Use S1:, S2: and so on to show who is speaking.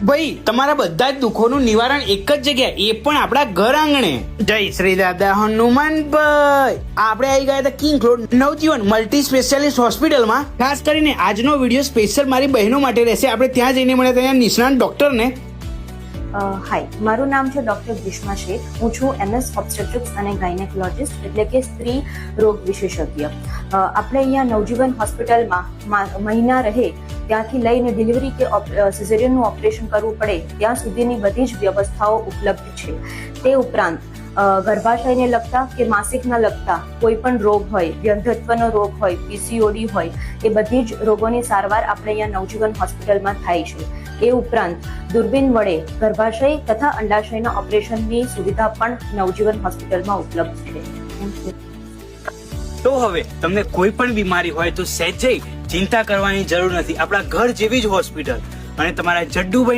S1: ભાઈ તમારા બધા જ દુઃખોનું નિવારણ એક જ જગ્યા, એ પણ આપણા ઘર આંગણે. જય શ્રી દાદા હનુમાનભાઈ. આપણે આવી ગયા હતા કિંગ રોડ નવજીવન મલ્ટી સ્પેશિયાલિસ્ટ હોસ્પિટલમાં. ખાસ કરીને આજનો વિડીયો સ્પેશિયલ મારી બહેનો માટે રહેશે. આપણે ત્યાં જઈને મળ્યા ત્યાં નિષ્ણાંત ડોક્ટરને.
S2: હાય, મારું નામ છે ડૉક્ટર ગ્રીષ્મા શેખ. હું છું MS ઓબ્સ્ટેટ્રિક્સ અને ગાયનેકોલોજિસ્ટ, એટલે કે સ્ત્રી રોગ વિશેષજ્ઞ. આપણે અહીંયા નવજીવન હોસ્પિટલમાં મહિના રહે ત્યાંથી લઈને ડિલિવરી કે સિઝેરિયનનું ઓપરેશન કરવું પડે ત્યાં સુધીની બધી જ વ્યવસ્થાઓ ઉપલબ્ધ છે. તે ઉપરાંત ગર્ભાશયને લગતા કે માસિકના લગતા કોઈ પણ રોગ હોય, વ્યંધત્વનો રોગ હોય, PCOD હોય, એ બધી જ રોગોની સારવાર આપણે અહીંયા નવજીવન હોસ્પિટલમાં થાય છે. એ ઉપરાંત દૂરબીન વડે ગર્ભાશય તથા અંડાશયના ઓપરેશનની સુવિધા પણ નવજીવન હોસ્પિટલમાં ઉપલબ્ધ છે. Thank you.
S1: તો હવે તમને કોઈ પણ બીમારી હોય તો સહેજ ચિંતા કરવાની જરૂર નથી. આપણા ઘર જેવી જ હોસ્પિટલ. અને તમારા જડ્ડુભાઈ